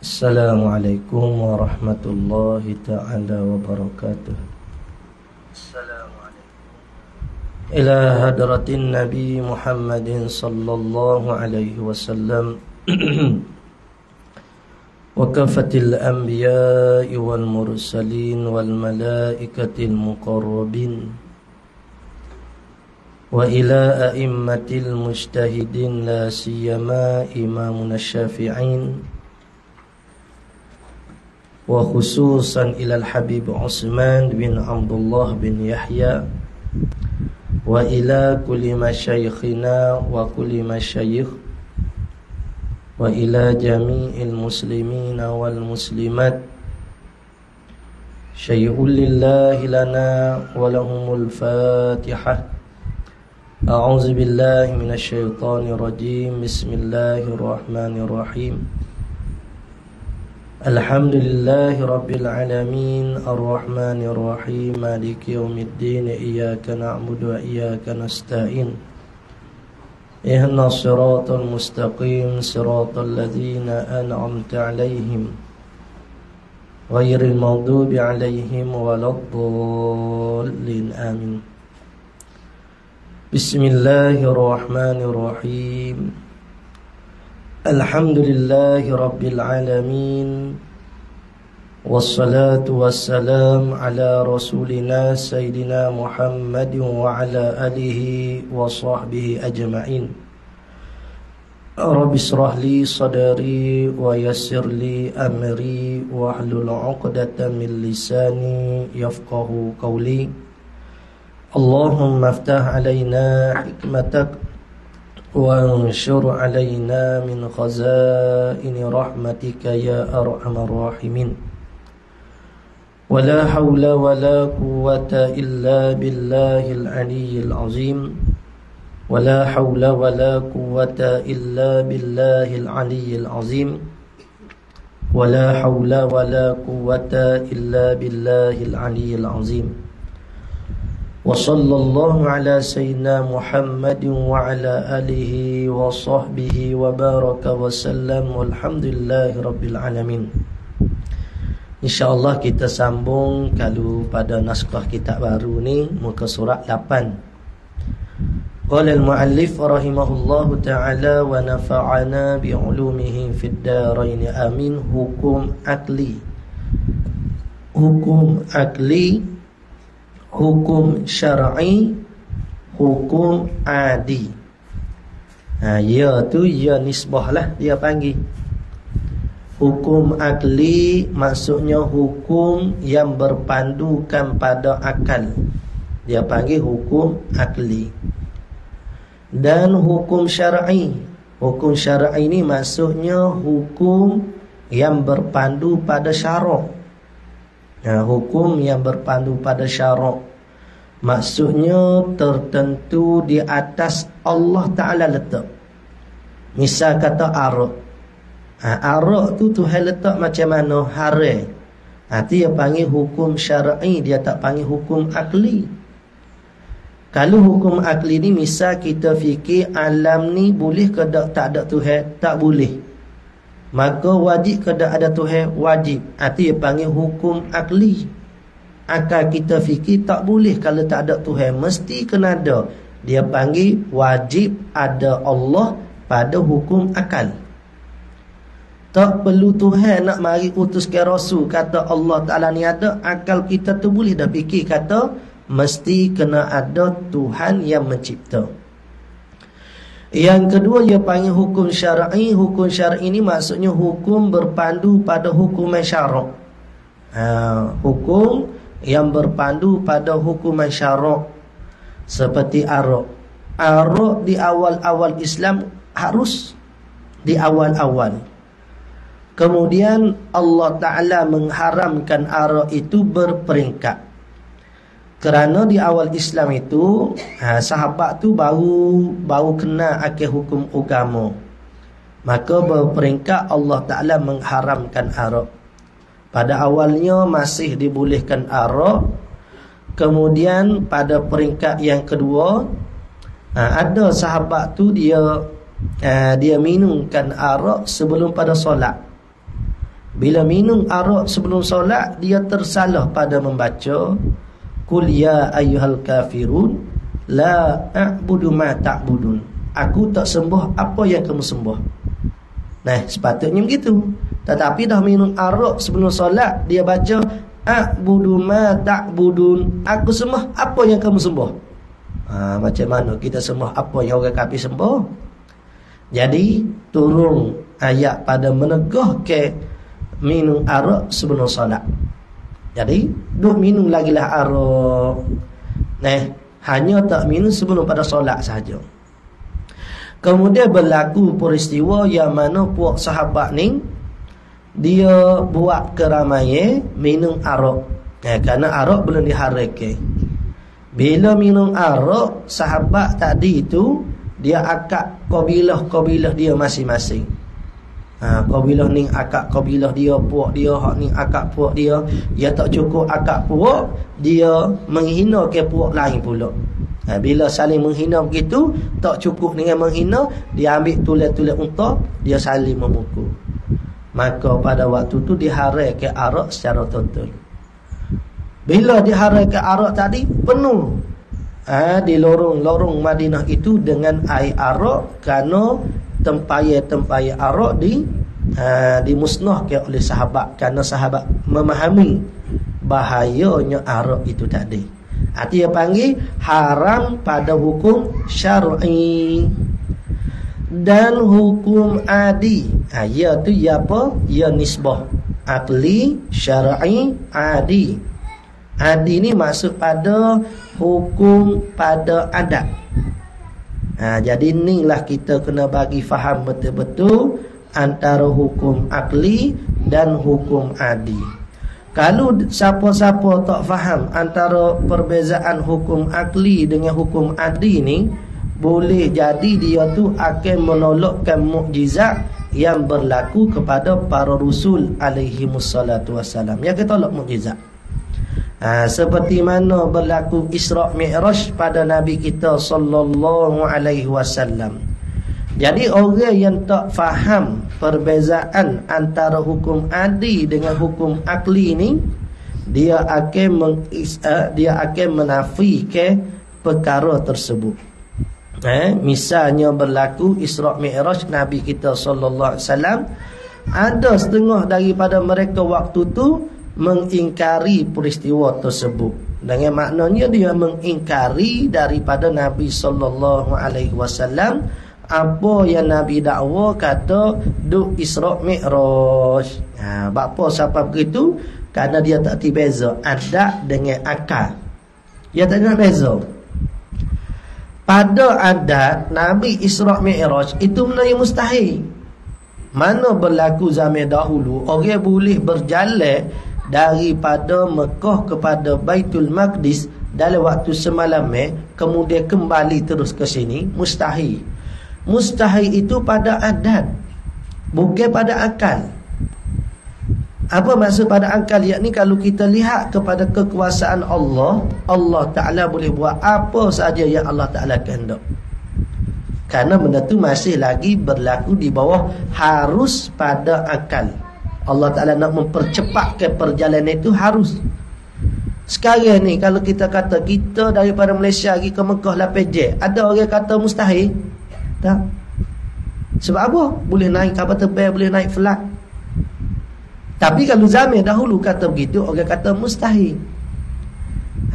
Assalamualaikum warahmatullahi ta'ala wabarakatuh. Ila hadratin Nabi Muhammadin sallallahu alaihi wasallam wa kafatil anbiya'i wal mursalin wal malaikatil muqarrabin wa ila a'immatil mujtahidin la siyama imamuna syafi'in wa khususan ilal Habib Utsman bin Abdullah bin Yahya wa ila kulli masyayikhina wa kulli masyayikh wa ila jami'il muslimina wal muslimat syai'ul lillahi lana wa lahumul fatihah. A'udzu billahi minasy syaithanir rajim. Bismillahirrahmanirrahim. Alhamdulillahi rabbil alamin arrahmanir rahim maliki yaumiddin iyyaka na'budu wa iyyaka nasta'in ihdinas siratal mustaqim siratal ladzina an'amta 'alaihim ghairil maghdubi 'alaihim waladdallin amin. Bismillahirrahmanirrahim. Alhamdulillahi rabbil alamin. Wassalatu wassalam ala rasulina Sayyidina Muhammadin wa ala alihi wa sahbihi ajma'in. Rabbi israh li sadri wa yassir li amri wa hlul 'uqdatam min lisani yafqahu qawli. Allahumma aftah alaina hikmatak wa anshur alaina min khazaini rahmatika ya arhamar rahimin. Wa la hawla wa la quwwata illa billahil aliyyil azim. Wa la hawla wa la quwwata illa billahil aliyyil azim. Wa la hawla wa la quwwata illa billahil aliyyil azim. Wa sallallahu ala sayyidina Muhammadin wa ala alihi wa sahbihi wa baraka wa sallam walhamdulillahi rabbil alamin. InsyaAllah kita sambung kalau pada naskah kitab baru ni muka surat 8. Qala al-muallif rahimahullahu ta'ala wa nafa'ana bi'ulumihi fid darain amin. Hukum akli, hukum akli, hukum syar'i, hukum adi. Ya tu ya nisbah lah dia panggil. Hukum akli maksudnya hukum yang berpandukan pada akal, dia panggil hukum akli. Dan hukum syar'i, hukum syar'i ni maksudnya hukum yang berpandu pada syarak. Hukum yang berpandu pada syarak maksudnya tertentu di atas Allah Ta'ala letak. Misal kata arak, arak tu Tuhan letak macam mana, haram. Dia panggil hukum syar'i, dia tak panggil hukum akli. Kalau hukum akli ni misal kita fikir alam ni boleh ke tak ada Tuhan, tak boleh. Maka wajib ke tak ada Tuhan, wajib. Dia panggil hukum akli. Akal kita fikir tak boleh kalau tak ada Tuhan, mesti kena ada. Dia panggil wajib ada Allah pada hukum akal. Tak perlu Tuhan nak mari utuskan Rasul kata Allah Ta'ala ni ada, akal kita tu boleh dah fikir kata mesti kena ada Tuhan yang mencipta. Yang kedua dia panggil hukum syar'i. Hukum syar'i ni maksudnya hukum berpandu pada hukuman syarak. Hukum yang berpandu pada hukuman syarak. Seperti arak. Arak di awal-awal Islam harus di awal-awal. Kemudian Allah Ta'ala mengharamkan arak itu berperingkat. Kerana di awal Islam itu sahabat tu baru kenal akal hukum agama. Maka berperingkat Allah Ta'ala mengharamkan arak. Pada awalnya masih dibolehkan arak. Kemudian pada peringkat yang kedua Ada sahabat tu dia minumkan arak sebelum pada solat. Bila minum arak sebelum solat, dia tersalah pada membaca Qul ya ayyuhal kafirun la a'budu ma ta'budun. Aku tak sembah apa yang kamu sembah. Nah, sepatutnya begitu. Tetapi dah minum arak sebelum solat, dia baca a'budu ma ta'budun. Aku sembah apa yang kamu sembah. Macam mana kita sembah apa yang orang kafir sembah? Jadi turun ayat pada menegah ke minum arak sebelum solat. Jadi duk minum lagi lah arak. Hanya tak minum sebelum pada solat sahaja. Kemudian berlaku peristiwa yang mana puak sahabat ni dia buat keramaian minum arak. Kerana arak belum diharamkan. Bila minum arak, sahabat tadi itu dia akad kabilah-kabilah dia masing-masing. Kabilah ni akad kabilah dia, puak dia, hak ni akad puak dia. Dia tak cukup akad puak, dia menghina ke puak lain pula. Bila saling menghina begitu, tak cukup dengan menghina, dia ambil tulen-tulen unta, dia saling memukul. Maka pada waktu tu diharamkan arak secara total. Bila diharamkan arak tadi, penuh di lorong-lorong Madinah itu dengan air arak, kerana tempayan-tempayan arak dimusnahkan oleh sahabat, kerana sahabat memahami bahayanya arak itu tadi. Dia panggil haram pada hukum syar'i dan hukum adi. Ya tu ya apa? Ya nisbah. Aqli, syar'i, adi. Adi ni maksud pada hukum pada adat. Jadi inilah kita kena bagi faham betul-betul antara hukum akli dan hukum adi. Kalau siapa-siapa tak faham antara perbezaan hukum akli dengan hukum adi ni, boleh jadi dia tu akan menolakkan mukjizat yang berlaku kepada para rasul alaihi wassalatu wassalam. Yang kita tolak mukjizat. Seperti mana berlaku Isra' Mi'raj pada Nabi kita sallallahu alaihi wasallam. Jadi orang yang tak faham perbezaan antara hukum adi dengan hukum akli ni, dia akan menafikan perkara tersebut. Misalnya berlaku Isra' Mi'raj Nabi kita sallallahu alaihi wasallam, ada setengah daripada mereka waktu tu mengingkari peristiwa tersebut. Dengan maknanya dia mengingkari daripada Nabi sallallahu alaihi wasallam apa yang Nabi dakwa kata duk Isra' Mi'raj. Apa sebab begitu? Kerana dia tak beza adat dengan akal. Dia tak nak beza. Pada adat Nabi Isra' Mi'raj itu benda yang mustahil. Mana berlaku zaman dahulu orang boleh berjalan daripada Mekah kepada Baitul Maqdis dalam waktu semalam, kemudian kembali terus ke sini, mustahil. Mustahil itu pada adat, bukan pada akal. Apa maksud pada akal? Yakni kalau kita lihat kepada kekuasaan Allah, Allah Ta'ala boleh buat apa saja yang Allah Ta'ala kehendak. Kerana benda tu masih lagi berlaku di bawah harus pada akal. Allah Ta'ala nak mempercepatkan perjalanan itu harus. Sekarang ni kalau kita kata kita daripada Malaysia pergi ke Mekah 8 jam, ada orang kata mustahil? Tak. Sebab apa? Boleh naik kapal terbang, boleh naik flight. Tapi kalau zaman dahulu kata begitu, orang kata mustahil.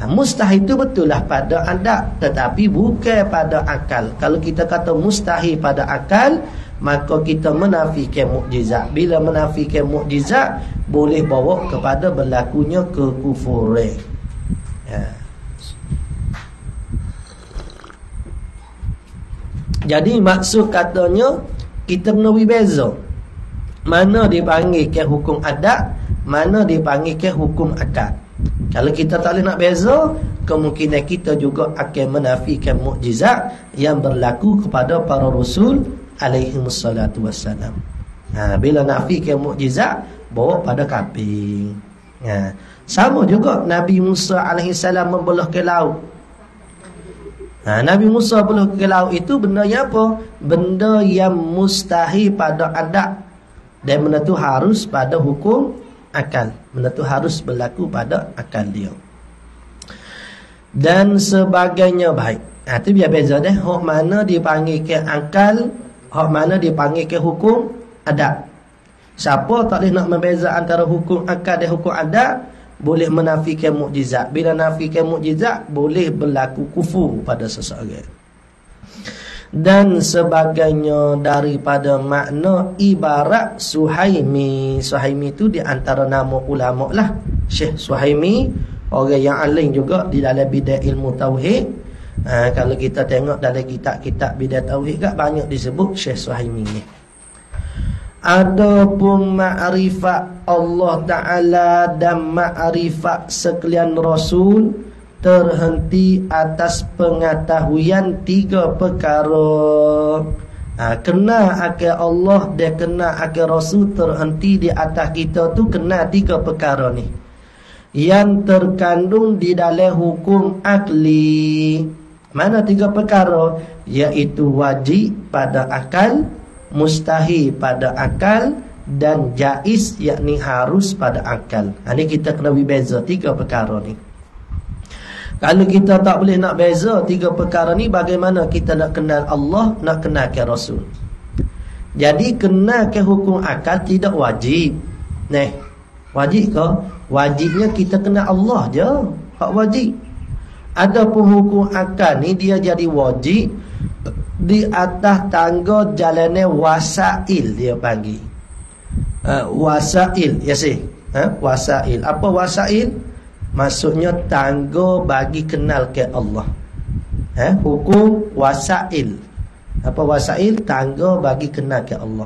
Mustahil itu betul lah pada adat, tetapi bukan pada akal. Kalau kita kata mustahil pada akal, maka kita menafikan mukjizat. Bila menafikan mukjizat, boleh bawa kepada berlakunya kekufuran. Jadi maksud katanya kita kena beza. Mana dipanggil ke hukum adat, mana dipanggil ke hukum akal. Kalau kita tak boleh nak beza, kemungkinan kita juga akan menafikan mukjizat yang berlaku kepada para rasul alaihi wassalatu wassalam. Bila nafikan mukjizat, bawa pada kafir. Sama juga Nabi Musa alaihi salam membelah ke laut. Nabi Musa perlu ke laut itu benda yang apa? Benda yang mustahil pada adat. Dan benda tu harus pada hukum akal. Benda tu harus berlaku pada akal dia. Dan sebagainya baik. Itu biar beza deh. Hak mana dipanggil ke akal, hak mana dipanggil ke hukum adat. Siapa tak boleh nak membeza antara hukum akal dan hukum adat, boleh menafikan mukjizat. Bila nafikan mukjizat, boleh berlaku kufur pada seseorang. Dan sebagainya daripada makna ibarat Suhaimi. Suhaimi itu di antara nama ulama lah. Syekh Suhaimi, orang yang alim juga di dalam bidang ilmu tauhid. Kalau kita tengok dalam kitab-kitab bidang tauhid kan banyak disebut Syekh Suhaimi ni. Adapun ma'rifat Allah Ta'ala dan ma'rifat sekalian Rasul terhenti atas pengetahuan 3 perkara. Kenal akan Allah dan kenal akan Rasul terhenti di atas kita tu kenal 3 perkara ni yang terkandung di dalam hukum akli. Mana 3 perkara? Iaitu wajib pada akal, mustahil pada akal, dan jaiz yakni harus pada akal. Ini kita kena beza 3 perkara ni. Kalau kita tak boleh nak beza 3 perkara ni, bagaimana kita nak kenal Allah, nak kenal ke Rasul? Jadi kenal ke hukum akal tidak wajib. Wajib ke? Wajibnya kita kenal Allah je, hak wajib. Adapun hukum akal ni dia jadi wajib di atas tangga jalannya wasail, dia panggil wasail. Ya sih, wasail. Apa wasail? Maksudnya tangga bagi kenal ke Allah. Hukum wasail. Apa wasail? Tangga bagi kenal ke Allah.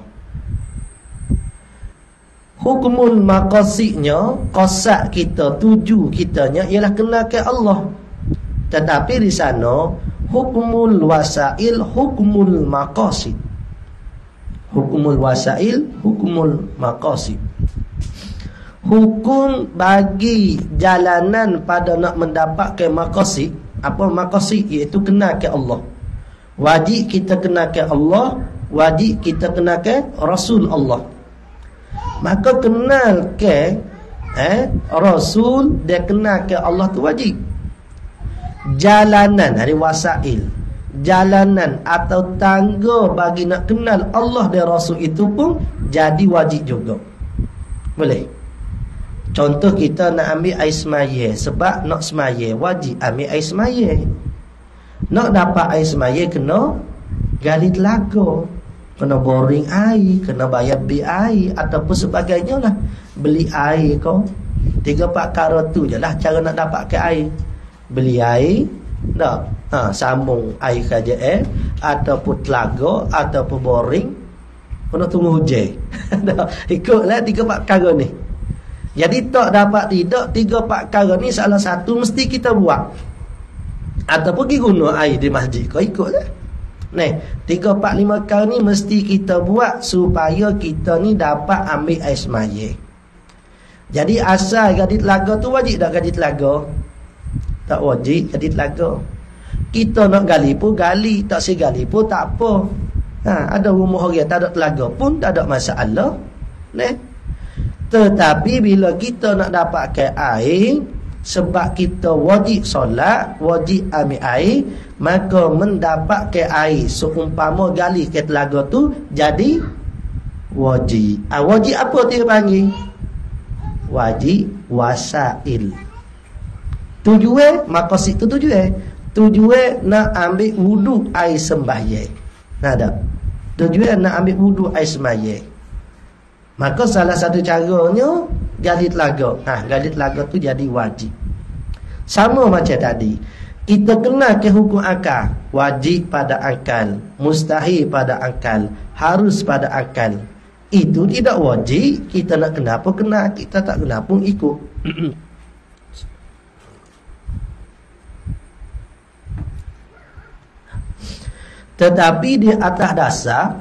Hukumul maqasidnya, qasad kita, tuju kitanya ialah kenal ke Allah. Tetapi di sana hukumul wasail, hukumul maqasid. Hukumul wasail, hukumul maqasid. Hukum bagi jalanan pada nak mendapatkan maqasid. Apa maqasid? Iaitu kenal ke Allah. Wajib kita kenal ke Allah, wajib kita kenal ke Rasul Allah. Maka kenal ke Rasul dan kenal ke Allah tu wajib. Jalanan, hari wasail, jalanan atau tangga bagi nak kenal Allah dan Rasul itu pun jadi wajib juga. Boleh. Contoh kita nak ambil air semaya. Sebab nak semaya wajib ambil air semaya. Nak dapat air semaya kena gali telaga, kena boring air, kena bayar bil air ataupun sebagainya lah. Beli air kau 3-4 perkara tu je lah cara nak dapatkan air. Beli air, tak, sambung air KJL ataupun telaga ataupun boring, kena tunggu hujan. Ikutlah 3-4 perkara ni. Jadi tak dapat tidak 3-4 perkara ni salah satu mesti kita buat. Ataupun pergi guna air di masjid, kau ikutlah. 3-4-5 perkara ni mesti kita buat supaya kita ni dapat ambil air semaya. Jadi asal gadi telaga tu wajib tak gadi telaga? Tak wajib gadi telaga. Kita nak gali pun gali, tak segali pun tak apa. Ada rumah orang tak ada telaga pun tak ada masalah. Tetapi bila kita nak dapatkan air, sebab kita wajib solat, wajib ambil air, maka mendapatkan air seumpama gali ke telaga tu jadi wajib. Wajib apa dia panggil? Wajib wasail. Tujuan, maqasid tu tujuan. Tujuan nak ambil wudu air sembahyang. Ada. Tujuan nak ambil wudu air sembahyang. Maka salah satu caranya gali telaga. Gali telaga tu jadi wajib. Sama macam tadi. Kita kenal ke hukum akal. Wajib pada akal, mustahil pada akal, harus pada akal. Itu tidak wajib. Kita nak kenapa kenal, kita tak kenal pun ikut. Tetapi di atas dasar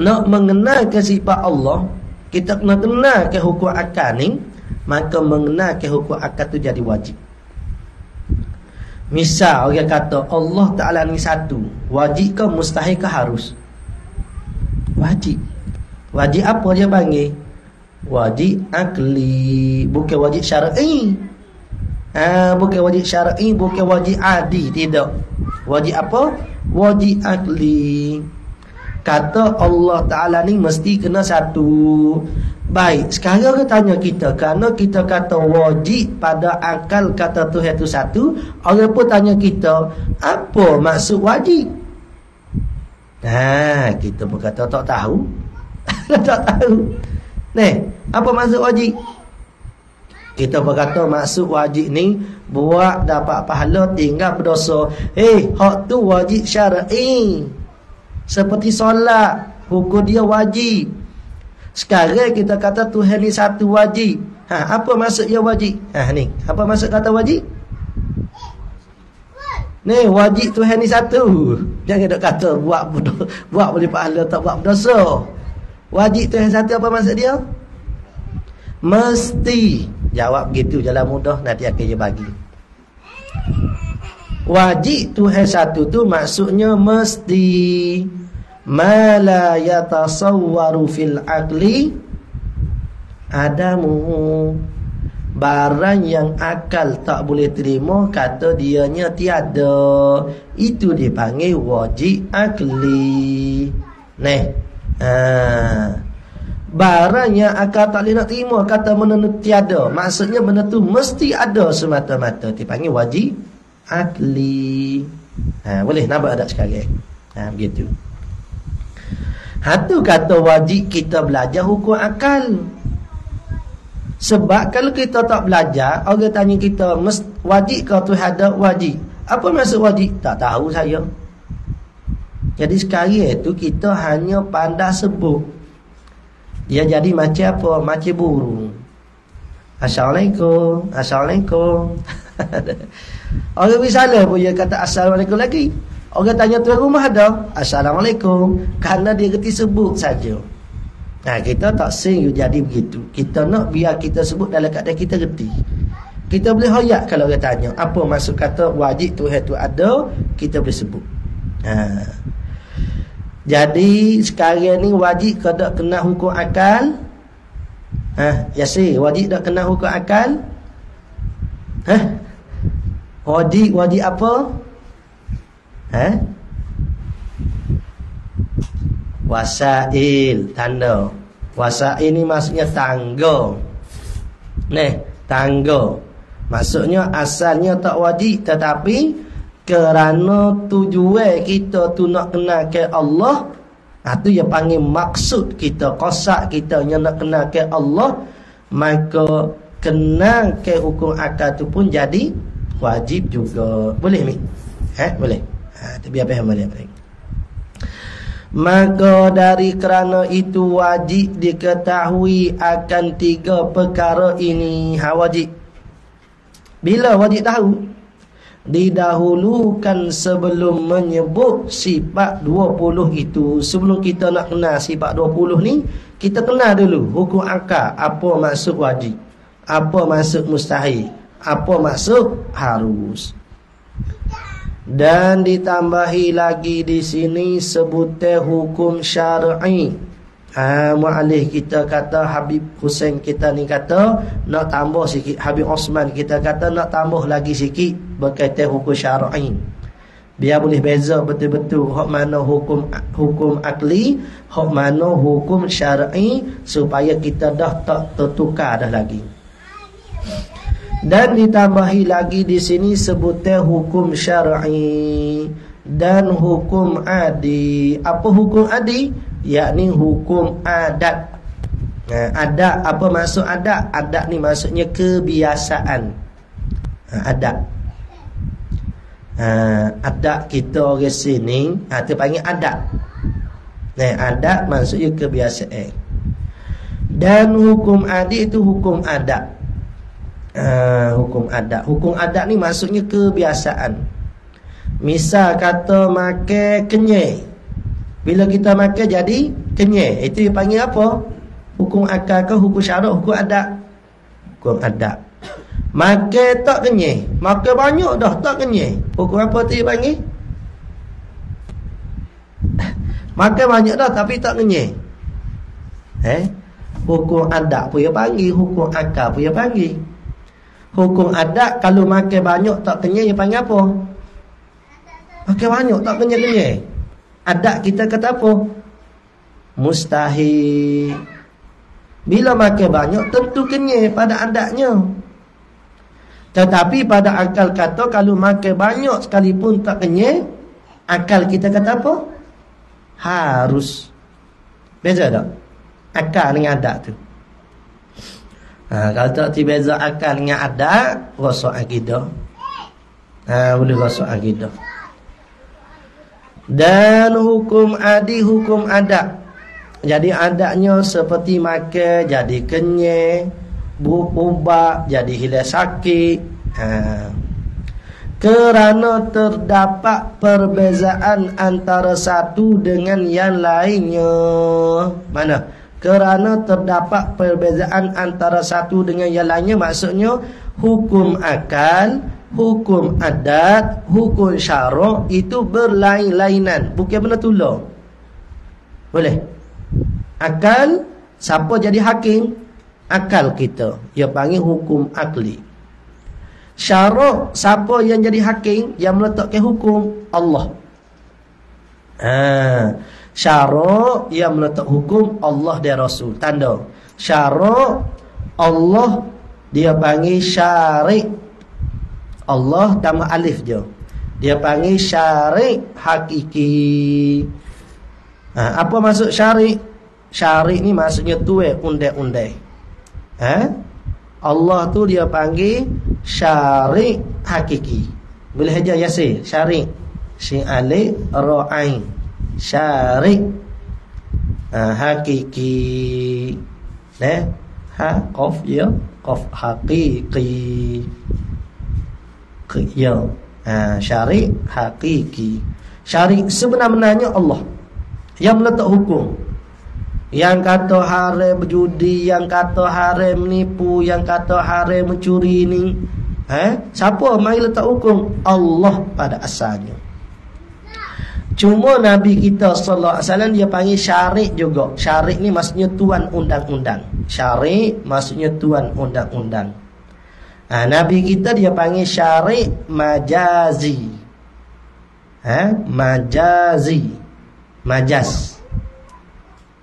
nak mengenal ke sifat Allah, kita kena kenal ke hukum akal ni. Maka mengenal ke hukum akal tu jadi wajib. Misal orang kata Allah Ta'ala ni satu, wajib ke mustahil ke harus? Wajib. Wajib apa dia panggil? Wajib akli, bukan wajib syar'i. Bukan wajib syar'i, bukan wajib adi, tidak. Wajib apa? Wajib akli. Kata Allah Ta'ala ni mesti kena satu. Baik, sekarang kita tanya kita, kerana kita kata wajib pada akal kata Tuhan itu satu, orang pun tanya kita, apa maksud wajib? Kita pun kata tak tahu. Tak tahu. Apa maksud wajib? Kita berkata maksud wajib ni buat dapat pahala, tinggal berdosa. Hak tu wajib syar'i. Seperti solat, hukum dia wajib. Sekarang kita kata Tuhan ni satu, wajib. Apa maksud dia wajib? Ni, apa maksud kata wajib? Ni, wajib Tuhan ni satu. Jangan dok kata buat boleh pahala, tak buat berdosa. Wajib Tuhan satu, apa maksud dia? Mesti. Jawab begitu, jalan mudah, nanti akan dia bagi. Wajib Tuhan satu tu maksudnya mesti. Ma la yatasawwaru fil aqli adamu, barang yang akal tak boleh terima, kata dianya tiada, itu dipanggil wajib akli. Barang yang akal tak boleh nak terima, kata benda tiada, maksudnya benda tu mesti ada semata-mata, dipanggil wajib akli. Boleh nampak ada sekali. Begitu. Tu kata wajib kita belajar hukum akal. Sebab kalau kita tak belajar, orang tanya kita, wajib kau tu ada wajib. Apa maksud wajib? Tak tahu saya. Jadi sekarang itu kita hanya pandai sebut. Dia jadi macam apa? Macam burung. Assalamualaikum, Assalamualaikum. Orang misalnya pun dia kata Assalamualaikum lagi. Orang tanya tuan rumah ada, Assalamualaikum, kerana dia kerti sebut saja. Kita tak sing jadi begitu. Kita nak biar kita sebut dalam keadaan kita kerti. Kita boleh hoyak kalau orang tanya apa maksud kata wajib Tuhan tu ada, kita boleh sebut. Jadi sekarang ni wajib ke tak kena hukum akal? Wajib tak kena hukum akal? Wajib apa? Wasail, tanda. Wasail ni maksudnya tangga. Tangga. Maksudnya asalnya tak wajib, tetapi kerana tujuan kita tu nak kenal ke Allah, tu yang panggil maksud kita, qasid kita yang nak kenal ke Allah, maka kenal ke hukum akal tu pun jadi wajib juga. Boleh ni? Boleh. Biar faham boleh. Maka dari kerana itu wajib diketahui akan tiga perkara ini. Wajib. Bila wajib tahu? Didahulukan sebelum menyebut sifat 20 itu. Sebelum kita nak kenal sifat 20 ni, kita kenal dulu hukum akal. Apa maksud wajib? Apa maksud mustahil? Apa maksud harus? Dan ditambahi lagi di sini sebutan hukum syar'i. Mu'alih kita kata, Habib Hussein kita ni kata nak tambah sikit, Habib Osman kita kata nak tambah lagi sikit berkaitan hukum syar'i, biar boleh beza betul-betul hak mana hukum akli, hak mana hukum syar'i, supaya kita dah tak tertukar dah lagi. Dan ditambahi lagi di sini sebutan hukum syar'i dan hukum adi. Apa hukum adi? Yakni hukum adat. Adat, apa maksud adat? Adat ni maksudnya kebiasaan. Adat. Adat kita orang sini, tu panggil adat. Adat maksudnya kebiasaan. Dan hukum adi itu hukum adat. Hukum adat. Hukum adat ni maksudnya kebiasaan. Misal kata makan kenyek, bila kita makan jadi kenyek, itu dipanggil apa? Hukum akal ke hukum syarak? Hukum adat. Hukum adat. Makan tak kenyang, makan banyak dah tak kenyang. Hukum apa tu dia panggil? Makan banyak dah tapi tak kenyang. Hukum adat pun dia panggil, hukum akal pun dia panggil. Hukum adat kalau makan banyak tak kenyang dia panggil apa? Makan banyak tak kenyang-kenyang. Adat kita kata apa? Mustahil. Bila makan banyak tentu kenyang pada adatnya. Tetapi pada akal kata kalau makan banyak sekalipun tak kenyang, akal kita kata apa? Harus. Beza tak? Akal dengan adat tu. Kalau tak beza akal dengan adat, rosak akidah. Boleh rosak akidah. Dan hukum adi, hukum adat. Jadi adatnya seperti makan jadi kenyang, ubah jadi hilang sakit. Kerana terdapat perbezaan antara satu dengan yang lainnya. Mana? Kerana terdapat perbezaan antara satu dengan yang lainnya, maksudnya hukum akal, hukum adat, hukum syarak itu berlain-lainan, bukan benda tular. Boleh? Akal, siapa jadi hakim? Akal kita, dia panggil hukum akli. Syarak, siapa yang jadi hakim, yang meletakkan hukum? Allah. Syarak yang meletak hukum Allah dan Rasul. Tanda syarak Allah dia panggil syarik. Allah tambah alif je, dia panggil syarik hakiki. Apa maksud syarik? Syarik ni maksudnya tuai undang-undang. Allah tu dia panggil syarik hakiki. Boleh aja yasir syarik, sin alif ra ain, syarik hakiki. Qaf ya, qaf haqiqi. Ya, syarik hakiki. Syarik sebenarnya Allah yang meletak hukum. Yang kata haram berjudi, yang kata haram menipu, yang kata haram mencuri ni, siapa mai letak hukum? Allah pada asalnya. Cuma Nabi kita sallallahu alaihi wasallam dia panggil syarik juga. Syarik ni maksudnya tuan undang-undang. Syarik maksudnya tuan undang-undang. Nabi kita dia panggil syarik majazi. Majazi, majas,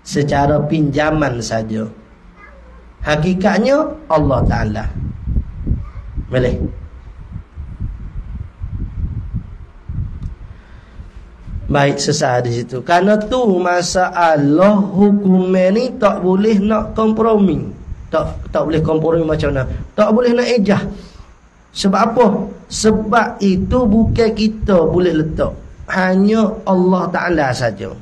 secara pinjaman saja. Hakikatnya Allah Ta'ala. Boleh? Baik, sesat di situ. Karena tu masalah hukum ni tak boleh nak kompromi. Tak boleh kompromi macam mana? Tak boleh nak ejah. Sebab apa? Sebab itu bukan kita boleh letak, hanya Allah Ta'ala saja.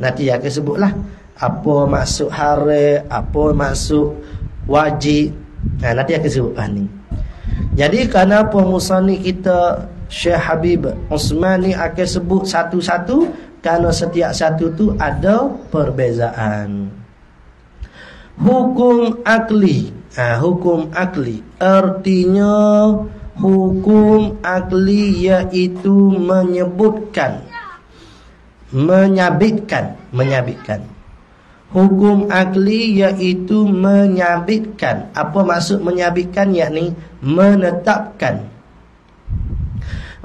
Nanti akan sebutlah apa maksud haram, apa maksud wajib. Nanti akan sebut ni. Jadi kenapa musannif kita Syekh Habib Osman ni akan sebut satu-satu? Kerana setiap satu tu ada perbezaan. Hukum akli. Hukum akli artinya hukum akli iaitu menyebutkan, menyabitkan. Hukum akli iaitu menyabitkan. Apa maksud menyabitkan? Yakni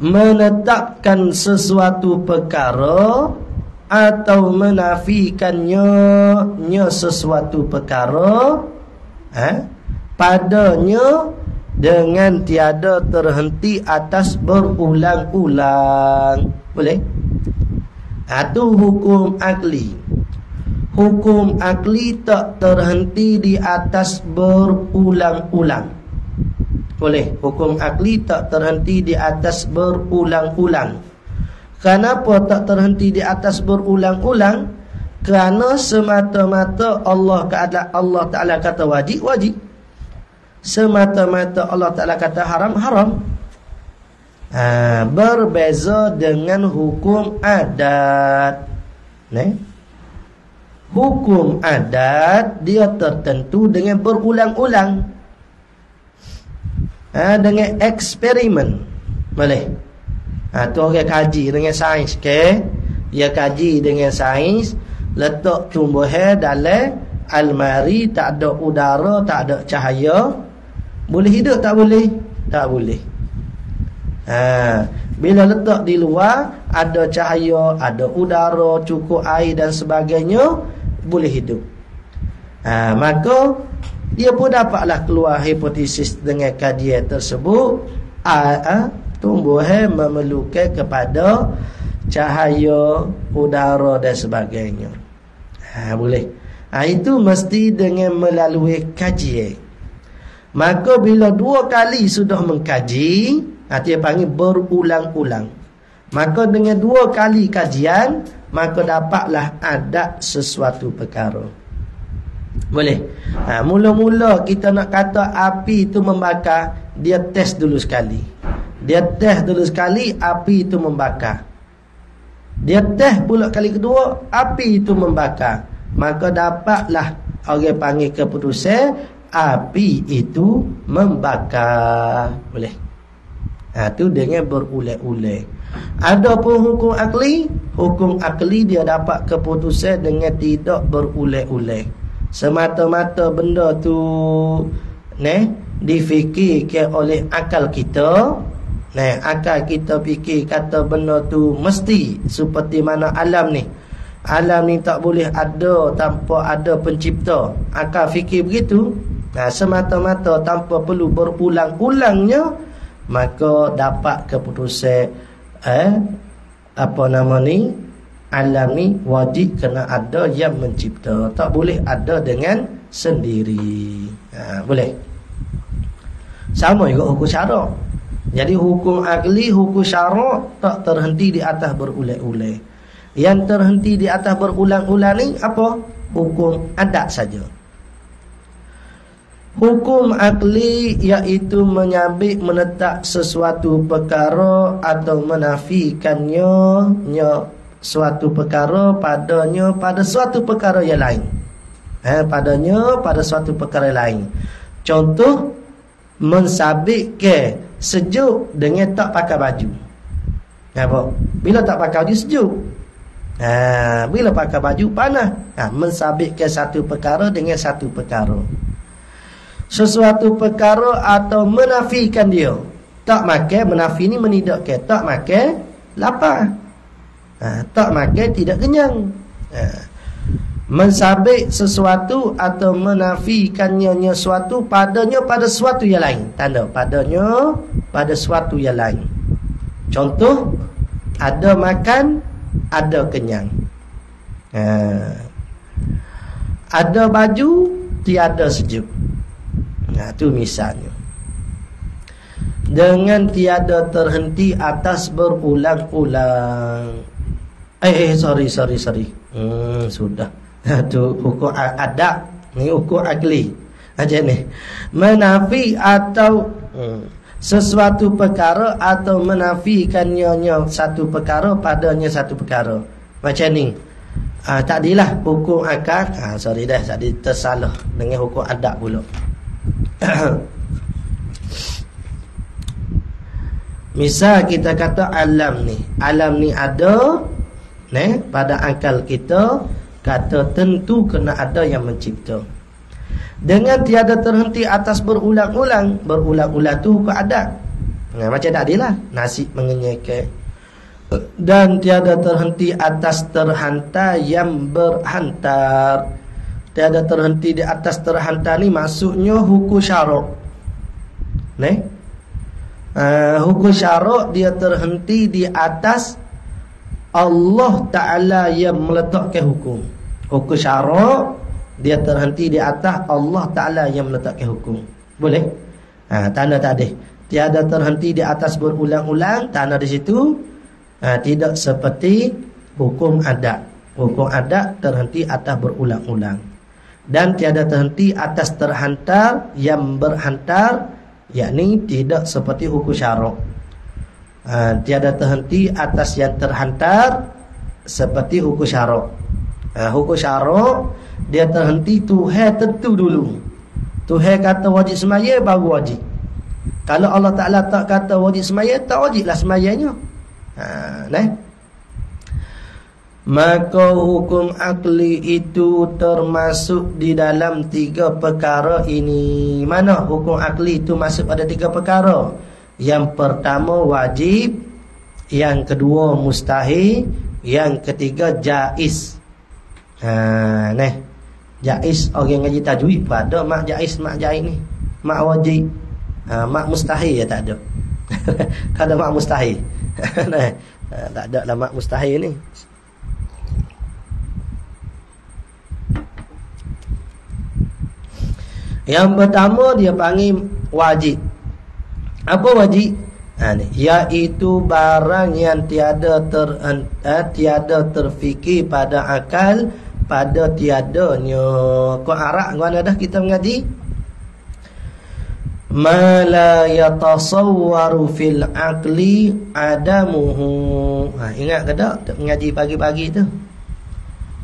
menetapkan sesuatu perkara atau menafikannya sesuatu perkara padanya dengan tiada terhenti atas berulang-ulang. Boleh? Itu hukum akli. Hukum akli tak terhenti di atas berulang-ulang. Boleh? Hukum akli tak terhenti di atas berulang-ulang. Kenapa tak terhenti di atas berulang-ulang? Kerana semata-mata Allah Ta'ala kata wajib, wajib. Semata-mata Allah Ta'ala kata haram, haram. Berbeza dengan hukum adat. Hukum adat dia tertentu dengan berulang-ulang. dengan eksperimen boleh. Tu orang kaji dengan sains ke, dia kaji dengan sains, letak tumbuhan dalam almari, tak ada udara, tak ada cahaya, boleh hidup tak boleh? Tak boleh. Bila letak di luar, ada cahaya, ada udara, cukup air dan sebagainya, boleh hidup. Maka dia pun dapatlah keluar hipotesis dengan kajian tersebut, tumbuhan memerlukan kepada cahaya, udara dan sebagainya. Boleh. Itu mesti dengan melalui kajian. Maka bila 2 kali sudah mengkaji, dia panggil berulang-ulang. Maka dengan 2 kali kajian, maka dapatlah ada sesuatu perkara. Boleh. Mula-mula kita nak kata api itu membakar, dia test dulu sekali. Dia test dulu sekali, api itu membakar. Dia test pula kali kedua, api itu membakar. Maka dapatlah orang panggil keputusan api itu membakar. Boleh. Itu dengan berulang-ulang. Adapun hukum akli dia dapat keputusan dengan tidak berulang-ulang. Semata-mata benda tu difikirkan oleh akal kita. Akal kita fikir kata benda tu mesti seperti mana alam ni. Alam ni tak boleh ada tanpa ada pencipta. Akal fikir begitu. Semata-mata tanpa perlu berulang-ulangnya, maka dapat keputusan alam ni wajib kena ada yang mencipta. Tak boleh ada dengan sendiri. Boleh. Sama juga hukum syarak. Jadi hukum akli, hukum syarak tak terhenti di atas berulang-ulang. Yang terhenti di atas berulang-ulang ni apa? Hukum adat saja. Hukum akli iaitu menyabit, menetap sesuatu perkara atau menafikannya suatu perkara padanya pada suatu perkara yang lain. Padanya pada suatu perkara lain. Contoh, mensabitkan sejuk dengan tak pakai baju. Bila tak pakai baju sejuk. Bila pakai baju panas. Mensabitkan satu perkara dengan satu perkara. Sesuatu perkara atau menafikan dia. Tak makan, menafi ni menidakkan. Tak makan, lapar. Tak makan, tidak kenyang. Mensabit sesuatu atau menafikannya suatu padanya pada suatu yang lain. Tanda padanya pada suatu yang lain. Contoh, ada makan, ada kenyang. Ada baju, tiada sejuk. Itu misalnya. Dengan tiada terhenti atas berulang-ulang. Sorry. Sudah. Itu hukum adat. Ini hukum akli. Macam ni. Menafi atau sesuatu perkara atau menafikannya satu perkara padanya satu perkara. Macam ni. Tadilah hukum akal. Sorry dah, tadi tersalah dengan hukum adat pula. Misal kita kata alam ni ada pada akal kita, kata tentu kena ada yang mencipta. Dengan tiada terhenti atas berulang-ulang tu hukum adat. Macam tadi lah, nasi mengenyekkan. Dan tiada terhenti atas terhantar yang berhantar. Tiada terhenti di atas terhantar ni maksudnya hukum syarak. Hukum syarak dia terhenti di atas Allah Ta'ala yang meletakkan hukum. Hukum syarak dia terhenti di atas Allah Ta'ala yang meletakkan hukum. Boleh? Tanda tadi tiada terhenti di atas berulang-ulang. Tanda di situ tidak seperti hukum adat. Hukum adat terhenti atas berulang-ulang. Dan tiada terhenti atas terhantar yang berhantar, yakni tidak seperti hukum syarak. Tiada terhenti atas yang terhantar seperti hukum syarak. Hukum syarak dia terhenti Tuhan tentu dulu. Tuhan kata wajib semaya baru wajib. Kalau Allah Ta'ala tak kata wajib semaya, tak wajiblah semayanya. Maka hukum akli itu termasuk di dalam 3 perkara ini. Mana hukum akli itu masuk pada 3 perkara? Yang pertama wajib, yang kedua mustahil, yang ketiga jaiz. Jaiz orang ngaji tajwid pada mak jaiz ni. Mak wajib. Mak mustahil ya tak ada. Ada mak mustahil. Tak ada lah mak mustahil ni. Yang pertama dia panggil wajib. Apa wajib? Iaitu barang yang tiada terfikir pada akal, pada tiadanya. Kau arak mana dah kita mengaji? Ma la yatasawwaru fil aqli adamuhu. Ingat ke tak mengaji pagi-pagi tu?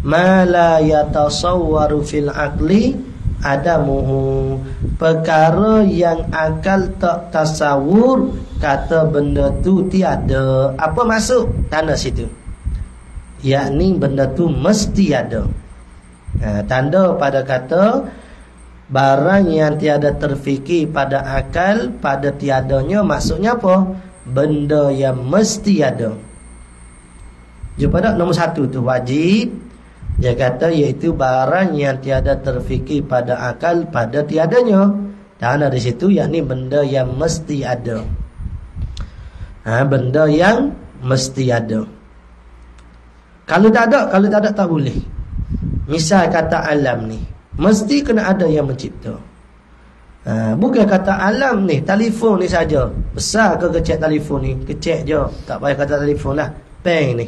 Ma la yatasawwaru fil aqli adamuhu, perkara yang akal tak tasawur kata benda tu tiada. Apa maksud? Tanda situ, yakni benda tu mesti ada. Tanda pada kata barang yang tiada terfikir pada akal, pada tiadanya, maksudnya apa? Benda yang mesti ada. Jumpa tak nombor 1 tu wajib. Dia kata iaitu barang yang tiada terfikir pada akal, pada tiadanya. Dan dari situ yakni benda yang mesti ada. Benda yang mesti ada. Kalau tak ada tak boleh. Misal kata alam ni, mesti kena ada yang mencipta. Bukan kata alam ni, telefon ni saja. Besar ke kecil telefon ni? Kecil je, tak payah kata telefon lah. Peng ni,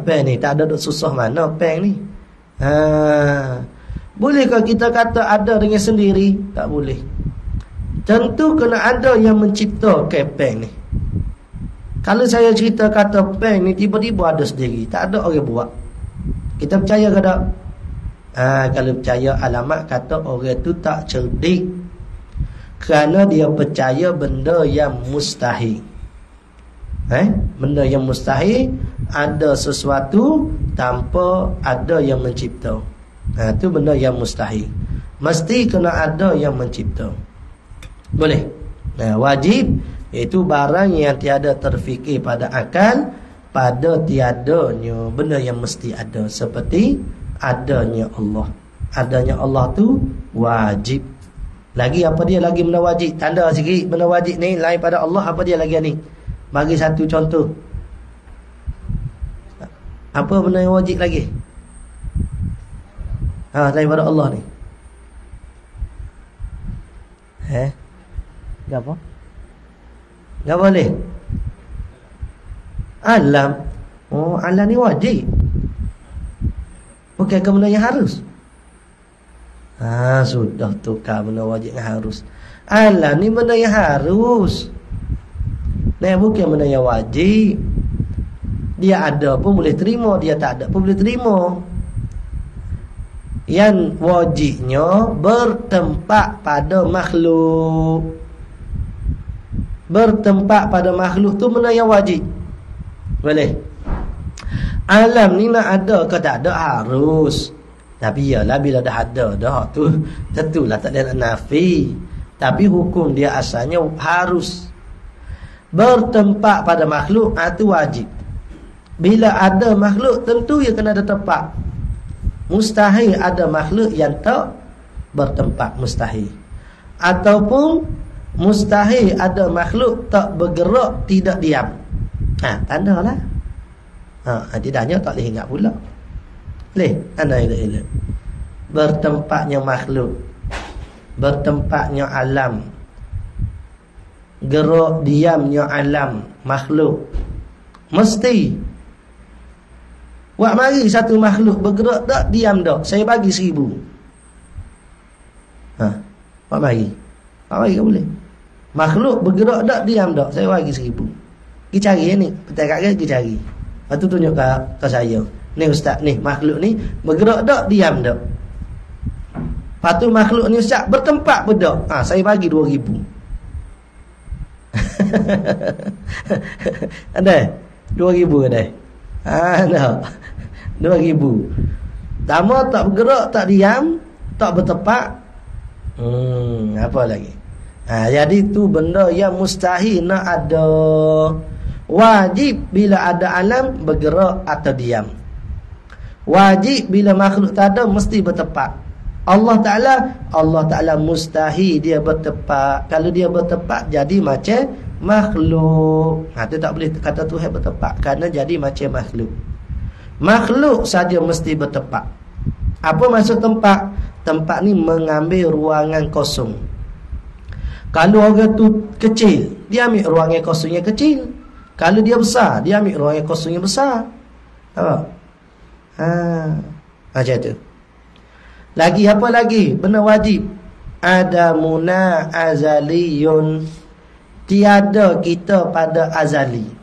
pen ni tak ada duk susah mana pen ni. Bolehkah kita kata ada dengan sendiri? Tak boleh. Tentu kena ada yang menciptakan pen ni. Kalau saya cerita kata pen ni tiba-tiba ada sendiri, tak ada orang buat, kita percaya ke tak? Kalau percaya, alamat kata orang tu tak cerdik, kerana dia percaya benda yang mustahil. Benda yang mustahil, ada sesuatu tanpa ada yang mencipta. Itu benda yang mustahil. Mesti kena ada yang mencipta. Boleh. Wajib iaitu barang yang tiada terfikir pada akal, pada tiadanya, benda yang mesti ada. Seperti adanya Allah. Adanya Allah tu wajib. Lagi apa dia lagi benda wajib? Tanda sikit benda wajib ni lain pada Allah. Apa dia lagi ni? Bagi satu contoh. Apa benda yang wajib lagi? Daripada Allah ni. Apa? Tak boleh. Alam. Alam ni wajib. Bukan ke benda yang harus? Sudah tukar benda wajib dengan harus. Alam ni benda yang harus. Bukan benda yang wajib. Dia ada pun boleh terima, dia tak ada pun boleh terima. Yang wajibnya bertempat pada makhluk. Bertempat pada makhluk tu benda yang wajib. Boleh. Alam ni nak ada ke tak ada harus. Tapi yalah bila dah ada dah tu tentulah tak ada nak nafi. Tapi hukum dia asalnya harus. Bertempat pada makhluk itu wajib. Bila ada makhluk tentu ia kena ada tempat. Mustahil ada makhluk yang tak bertempat, mustahil. Ataupun mustahil ada makhluk tak bergerak, tidak diam. Tandalah. Tidaknya tak boleh ingat pula. Boleh? Tanda elok-elok. Bertempatnya makhluk, bertempatnya alam, gerak diamnya alam, makhluk. Mesti. Buat mari satu makhluk bergerak tak, diam tak, saya bagi 1000. Buat mari. Buat mari ke boleh? Makhluk bergerak tak, diam tak, saya bagi 1000. Pergi cari ni, petai kat pergi cari. Lepas tu tunjuk ke saya. Ni ustaz ni, makhluk ni bergerak tak, diam tak. Lepas tu makhluk ni ustaz bertempat pun tak. Saya bagi 2000. Ada 2,000 ada. Ada 2,000. Tama tak bergerak, tak diam, tak bertepak. Apa lagi? Jadi tu benda yang mustahil nak ada. Wajib bila ada alam bergerak atau diam. Wajib bila makhluk tak ada mesti bertepak. Allah Ta'ala mustahil dia bertepak. Kalau dia bertepak jadi macam makhluk. Itu tak boleh kata Tuhan bertepak, kerana jadi macam makhluk. Makhluk saja mesti bertepak. Apa maksud tempat? Tempat ni mengambil ruangan kosong. Kalau orang tu kecil, dia ambil ruangan kosongnya kecil. Kalau dia besar, dia ambil ruangan kosongnya besar. Macam tu. Lagi apa lagi? Benda wajib. Adamuna azaliyun. Tiada kita pada azali.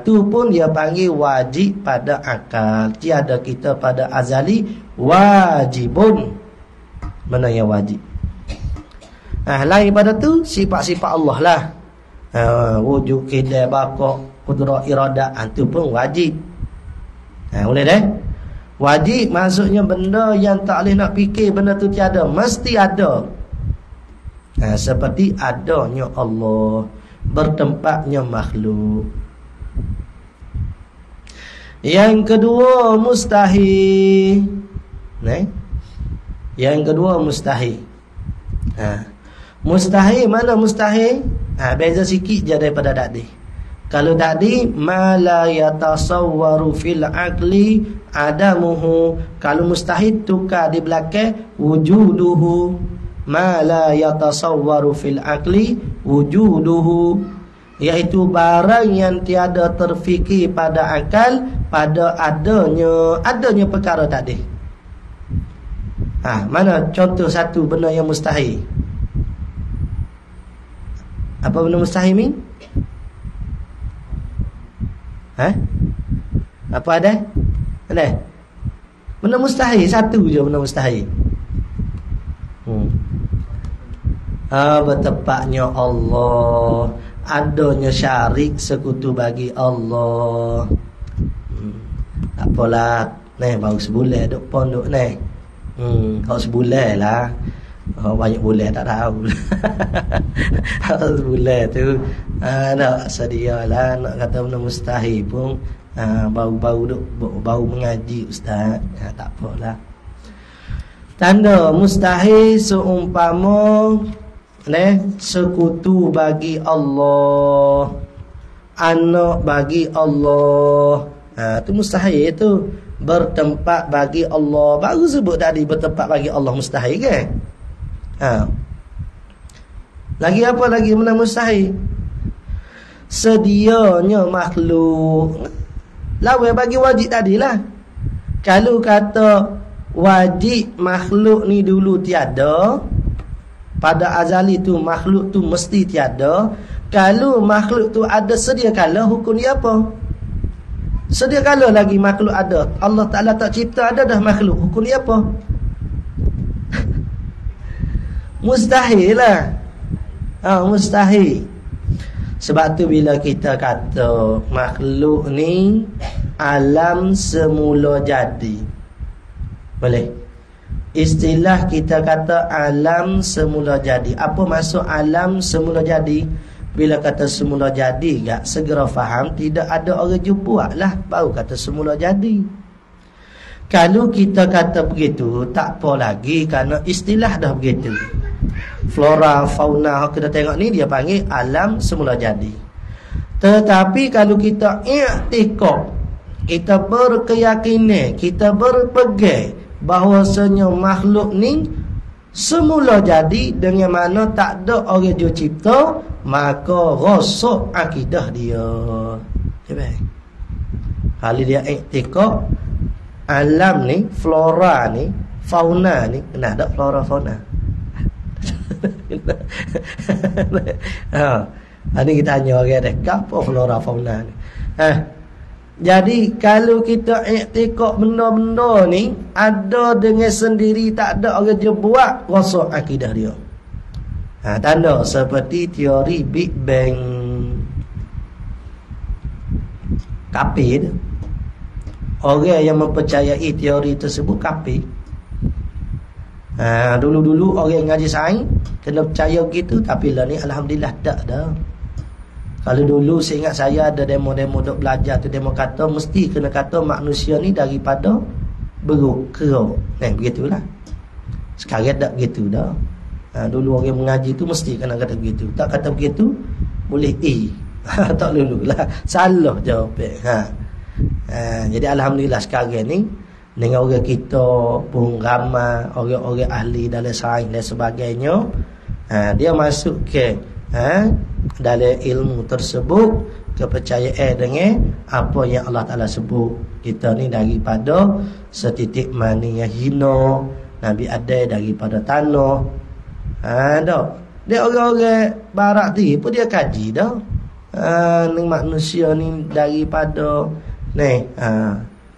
Tu pun dia panggil wajib pada akal. Tiada kita pada azali, wajibun. Benda yang wajib. Lain pada tu sifat-sifat Allah lah. Wujud, kidai, baqa, qudrah, iradah, tu pun wajib. Boleh dah? Wajib maksudnya benda yang tak boleh nak fikir benda tu tiada, mesti ada. Seperti adanya Allah, bertempatnya makhluk. Yang kedua mustahil. Yang kedua mustahil. Mustahil, mana mustahil? Beza sikit je daripada tadi. Kalau tadi ma la yatasawwaru fil aqli adamuhu. Kalau mustahil tukar di belakang wujuduhu. Ma la yatasawwaru fil aqli wujuduhu, iaitu barang yang tiada terfikir pada akal pada adanya perkara tadi. Mana contoh satu benda yang mustahil? Apa benda mustahil ni? Apa ada? Ada? Benda mustahil, satu je benda mustahil. Bertepatnya Allah, adanya syarik sekutu bagi Allah. Tak apalah, baru sebulan duk pondok ni. Kalau sebulan lah. Banyak bulan tak tahu. Kalau sebulan tu nak sedia lah. Nak kata benda mustahil pun baru mengaji ustaz. Tak apalah. Tanda mustahil seumpama sekutu bagi Allah, anak bagi Allah. Tu mustahil tu. Bertempat bagi Allah. Baru sebut tadi bertempat bagi Allah mustahil kan? Lagi apa lagi benda mustahil? Sedianya makhluk. Lawan bagi wajib tadilah. Kalau kata wajib makhluk ni dulu tiada, pada azali tu makhluk tu mesti tiada. Kalau makhluk tu ada sedia kala, hukum dia apa? Sedia kala lagi makhluk ada. Allah Ta'ala tak cipta, ada dah makhluk, hukum dia apa? Mustahil lah. Mustahil. Sebab tu bila kita kata makhluk ni alam semula jadi, boleh? Istilah kita kata alam semula jadi. Apa maksud alam semula jadi? Bila kata semula jadi, tak segera faham, tidak ada orang jumpa lah, baru kata semula jadi. Kalau kita kata begitu, tak apa lagi, kerana istilah dah begitu. Flora, fauna, kita tengok ni dia panggil alam semula jadi. Tetapi kalau kita i'tiqad, kita berkeyakinan, kita berpegang bahawasanya makhluk ni semula jadi, dengan mana tak ada orang dia cipta, maka rosak akidah dia. Cuba. Kalau dia i'tiqad alam ni, flora ni, fauna ni, kena ada flora fauna. Ini kita tanya orang dia, apa flora fauna ni? Jadi kalau kita i'tiqad benda-benda ni ada dengan sendiri, tak ada orang dia buat, rosak akidah dia. Tanda seperti teori Big Bang. Kafir. Orang yang mempercayai teori tersebut kafir. Dulu-dulu orang ngaji sains kena percaya begitu, tapi lah ni alhamdulillah tak dah. Kalau dulu saya ingat saya ada demo-demo duk belajar tu, demo kata mesti kena kata manusia ni daripada beruk kerok. Begitulah. Sekarang tak begitu dah. Dulu orang mengaji tu mesti kena kata begitu. Tak kata begitu boleh tak lululah. Salah jawapan. Jadi alhamdulillah sekarang ni dengan orang kita pun ramai orang-orang ahli dalam sains dan sebagainya. Dia masuk ke dalam ilmu tersebut, kepercayaan dengan apa yang Allah Ta'ala sebut. Kita ni daripada setitik mani yang hina, Nabi Adam daripada tanah. Dia orang-orang barat ni pun dia kaji dah. Ni manusia ni daripada ni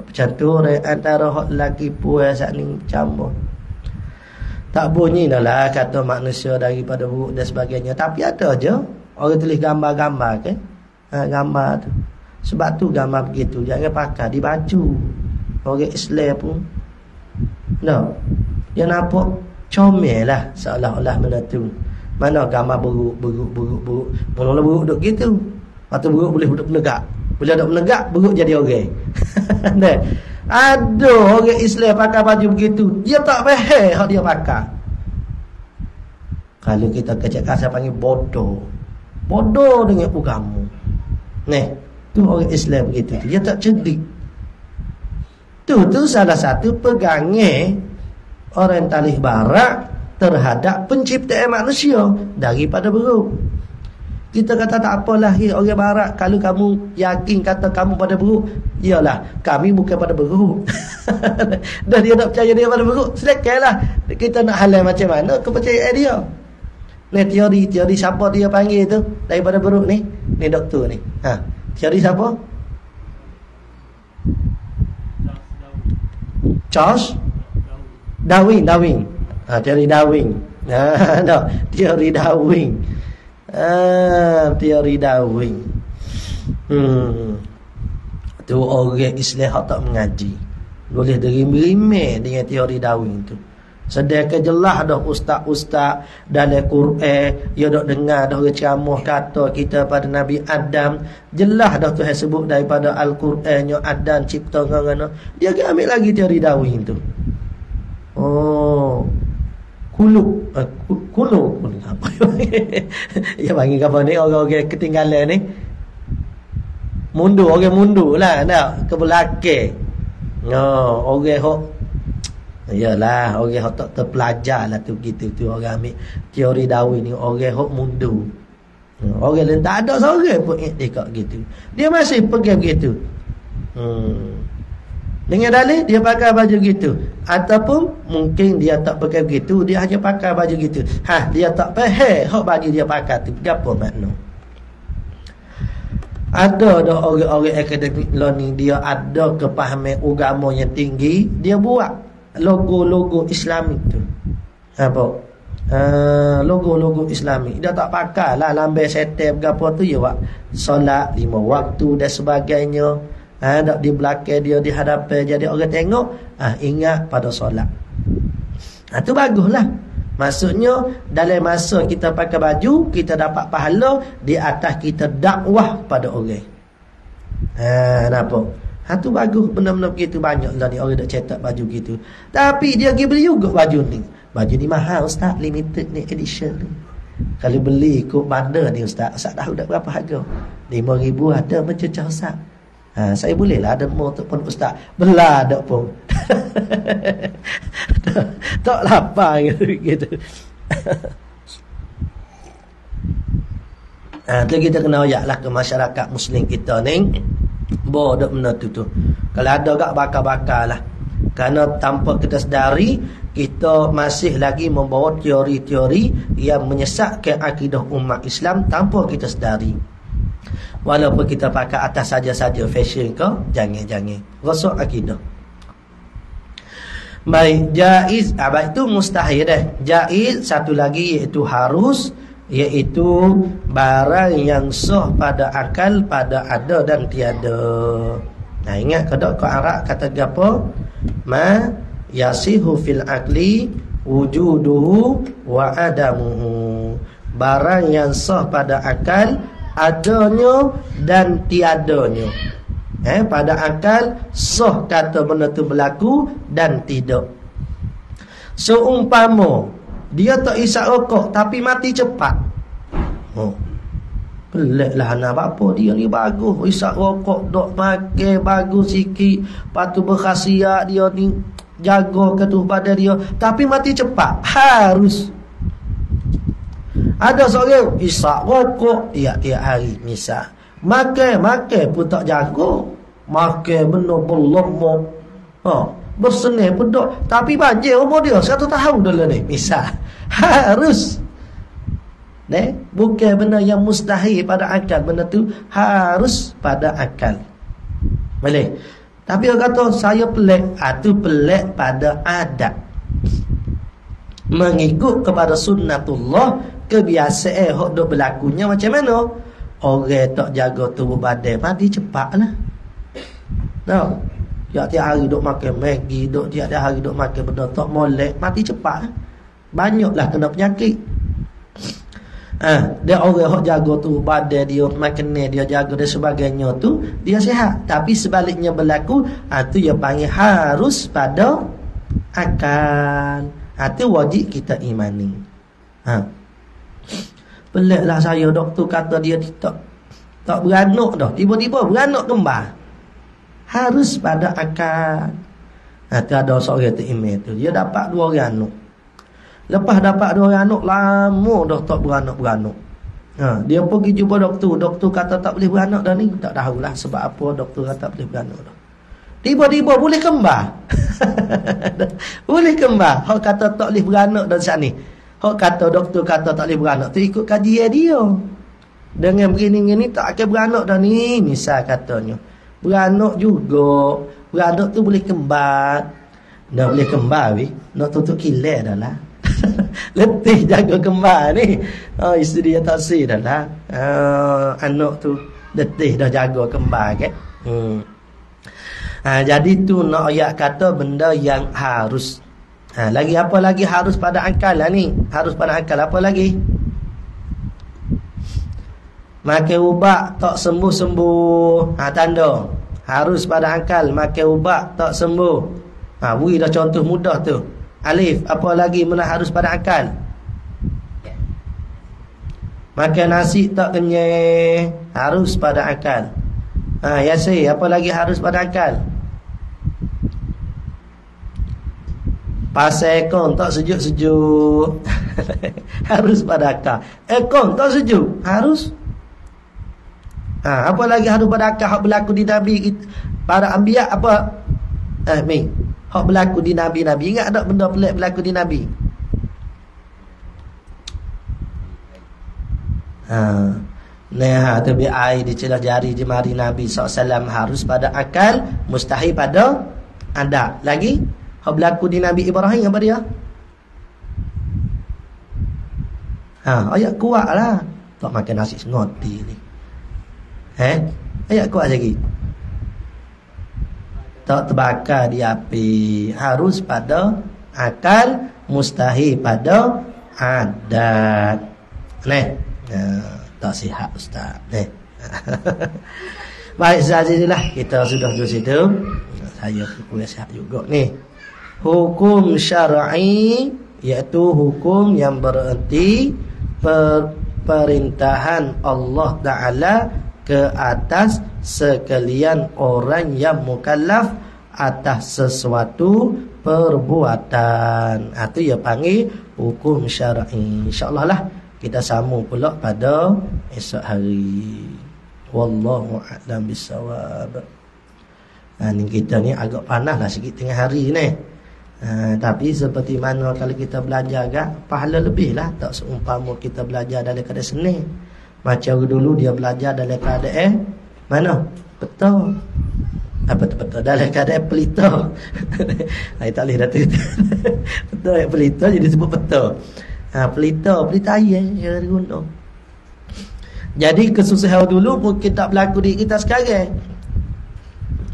macam tu antara hak lelaki puas saat ni campur. Tak bunyi dah lah kata manusia daripada buruk dan sebagainya. Tapi ada je orang tulis gambar-gambar kan. Gambar tu. Sebab tu gambar begitu jangan pakai di baju. Orang Islam pun dia nampak comel lah, seolah-olah benda tu. Mana gambar buruk. Mula-mula buruk duduk gitu. Lepas tu buruk boleh duduk menegak. Bila duduk menegak, buruk jadi orang. Aduh, orang Islam pakai baju begitu, dia tak faham hak dia pakai. Kalau kita kecek kasar panggil bodoh. Bodoh dengan agama. Tu orang Islam begitu. Dia tak cerdik. Tu salah satu pegangan orientalis barat terhadap penciptaan manusia daripada buruk. Kita kata tak apalah orang barat, kalau kamu yakin kata kamu pada buruk, iyalah kami bukan pada buruk. Dan dia tak percaya dia pada buruk, silakanlah. Kita nak halal macam mana kepercayaan dia. Ni teori siapa dia panggil tu daripada buruk ni doktor ni. Teori siapa? Charles Darwin. Teori Darwin. Teori Darwin. Teori Darwin. Tu orang Islam hak tak mengaji boleh derim-derim dengan teori Darwin tu. Sedangkan jelas dah ustaz-ustaz dalam Quran dia dak dengar dah orang ceramah kata kita pada Nabi Adam, jelas dah Tuhan sebut daripada Al-Quran nya Adam cipta ngana. Dia ambil lagi teori Darwin tu. Kulu apa ya panggil apa ni orang-orang ketinggalan ni, orang mundur lah nak ke belakang. Orang hok yalah orang hok tak terpelajar lah tu gitu tu orang ambil teori Darwin ni, orang hok mundur. Orang lain tak ada seorang pun ikut gitu. Dia masih pegang begitu. Dengan dalih dia pakai baju gitu. Ataupun mungkin dia tak pakai begitu, dia hanya pakai baju gitu. Dia tak faham hak baju dia pakai tu apa makna. Ada dah orang-orang akademik learning, dia ada kepahaman agama yang tinggi, dia buat logo-logo Islamik tu. Logo-logo Islamik. Dia tak pakai lah lambai setel berapa tu ya buat solat 5 waktu dan sebagainya. Dak di belakang dia, di hadapan jadi orang tengok ingat pada solat. Tu baguslah. Maksudnya dalam masa kita pakai baju, kita dapat pahala, di atas kita dakwah pada orang. Nampak? Tu bagus, benar-benar begitu. Banyak lah ni orang dak cetak baju gitu. Tapi dia pergi beli juga baju ni. Baju ni mahal ustaz, limited ni edition ni. Kalau beli ikut bandar ni ustaz tahu dak berapa harga? 5,000 ada mencecah ustaz. Saya boleh lah ada mau pun ustaz belah tak pun. Tak lapar gitu. Tu kita kena ayaklah ke masyarakat Muslim kita ni. Bodoh benda tu. Kalau ada gak bakar-bakar lah. Kerana tanpa kita sedari, kita masih lagi membawa teori-teori yang menyesatkan akidah umat Islam tanpa kita sedari. Walaupun kita pakai atas saja-saja fashion ke, jangan rosak akidah. Baik, jaiz, baik itu mustahil dah. Jaiz satu lagi iaitu harus, iaitu barang yang sah pada akal, pada ada dan tiada. Nah, ingat kedok ke Arab kata gapo? Ma yasihu fil akli wujuduhu wa adamuhu. Barang yang sah pada akal, adanya dan tiadanya. Pada akal sah kata benda tu berlaku dan tidak. Seumpama dia tak isap rokok tapi mati cepat. Peliklah anak apa dia ni bagus isap rokok, dok makan bagus sikit, patu berkhasiat dia ni, jaga ketuh badan dia, tapi mati cepat. Harus ada seorang isap rokok tiap-tiap hari misal. Makan pun tak jaga. Makan benda berlemak, bersenil pedok, tapi banjir umur dia 1 tahun dulu ni misal. Harus bukan benda yang mustahil pada akal. Benda tu harus pada akal. Boleh. Tapi orang kata saya pelik, tu pelik pada adat, mengikut kepada sunnatullah, kebiasaan hok dok berlakunya macam mana. Orang tak jaga tubuh badan mati cepatlah. Tahu? Tiap-tiap hari duk makan Maggi, tiap-tiap hari duk makan benda tak molek, mati cepat. Banyaklah kena penyakit. Dia orang hok jaga tubuh badan dia, makan dia jaga dan sebagainya tu, dia sihat. Tapi sebaliknya berlaku, tu yang panggil harus pada akal. Tu wajib kita imani. Peliklah saya, doktor kata dia tak beranak dah, tiba-tiba beranak kembar. Harus pada akal. Ada seorang tu email tu, dia dapat 2 orang anak. Lepas dapat 2 orang anak, lama dah tak beranak. Dia pergi jumpa doktor. Doktor kata tak boleh beranak dah ni. Tak tahulah sebab apa doktor kata tak boleh beranak dah. Tiba-tiba boleh kembar. Boleh kembar. Hak kata tak boleh beranak dah saat ni. Hak kata doktor kata tak boleh beranak tu ikut kajian dia. Dengan begini-begini tak akan beranak dah ni, misal katanya. Beranak juga. Beranak tu boleh kembar. Dah boleh kembar weh. Nak tutup kilat dah lah. Letih jaga kembar ni. Isteri dia tak si dah lah. Anak tu letih dah jaga kembar kan. Jadi tu nak ayat kata benda yang harus. Lagi apa lagi harus pada akal lah ni. Harus pada akal apa lagi? Makan ubat tak sembuh-sembuh. Tanda harus pada akal. Makan ubat tak sembuh. Beri dah contoh mudah tu. Alif. Apa lagi mana harus pada akal? Makan nasi tak kenyang. Harus pada akal. Yasir. Apa lagi harus pada akal? Pasal aircon tak sejuk-sejuk. Harus pada akal. Aircon tak sejuk. Harus. Apa lagi harus pada akal? Hak berlaku di Nabi para anbiya apa? Hak berlaku di Nabi-Nabi. Ingat tak benda pelik berlaku di Nabi? Tapi air di celah jari jemari Nabi SAW harus pada akal, mustahil pada adat. Lagi hak berlaku di Nabi Ibrahim apa dia? Ayat kuat lah. Tak makan nasi ngoti ni. Ayat kuat lagi. Tak terbakar di api. Harus pada akal, mustahil pada adat. Tak sihat ustaz. Baik, sajalah kita sudah di situ. Saya kurang sihat juga ni. Hukum syar'i iaitu hukum yang bererti perintahan Allah Ta'ala ke atas sekalian orang yang mukallaf atas sesuatu perbuatan. Itu ia panggil hukum syar'i. InsyaAllah lah kita sambung pula pada esok hari. Wallahu a'lam bissawab. Ni kita ni agak panas lah sikit tengah hari ni. Tapi seperti mana kalau kita belajar agak pahala lebih lah. Tak seumpama kita belajar dalam keadaan seni. Macam dulu dia belajar dalam keadaan mana? Betul. Betul-betul dalam keadaan pelita. Ai tak boleh datuk. Betul pelita jadi sebut betul. Pelita air yang diguna. Jadi kesusahan dulu mungkin tak berlaku di kita sekarang.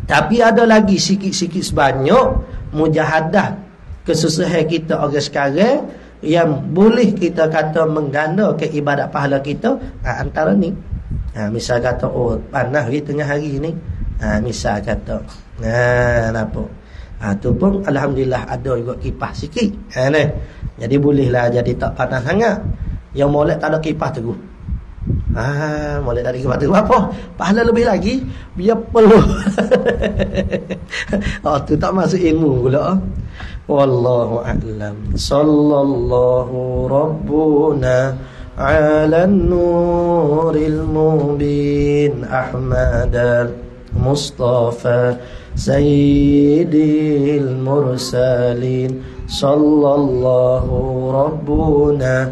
Tapi ada lagi sikit-sikit sebanyak mujahadah kesusahan kita orang sekarang yang boleh kita kata mengganda ke ibadat pahala kita. Antara ni, misal kata panas di tengah hari ni, misal kata apa, tu pun alhamdulillah ada juga kipas sikit, ni. Jadi bolehlah jadi tak panas sangat. Yang molek tak ada kipas teguh, molek tak ada kipas teguh apa? Pahala lebih lagi, biar peluh. Tu tak masuk ilmu pula. Wallahu a'lam. Sallallahu rabbuna ala nuril mubin Ahmadal Mustafa Sayyidil Mursalin. Sallallahu rabbuna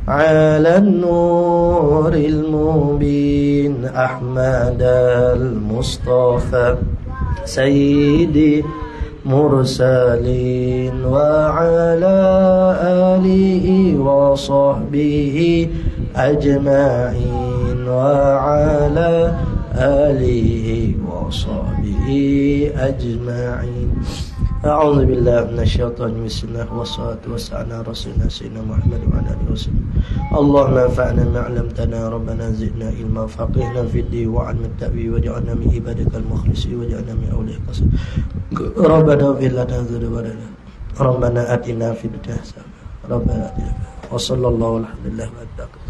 ala nuril mubin Ahmadal Mustafa Sayyidil Mursalin wa ala alihi wa sahbihi ajma'in wa ala alihi wa sahbihi ajma'in. A'udzu billahi minasyaitonir rajim. Wassalatu wassalamu ala rasulina sayyidina Muhammad wa ala alihi wasallam. Allahumma anfa'na bima 'allamtana rabbana zidna ilma faqihna fid din wa 'allimna at-ta'wil waj'alna min ibadikal mukhlisin waj'alna min awliyakal rabbana fil lana dzurriyyatan rabbana atina fid dunya hasanah rabbana atina wa sallallahu alaihi wa sallam.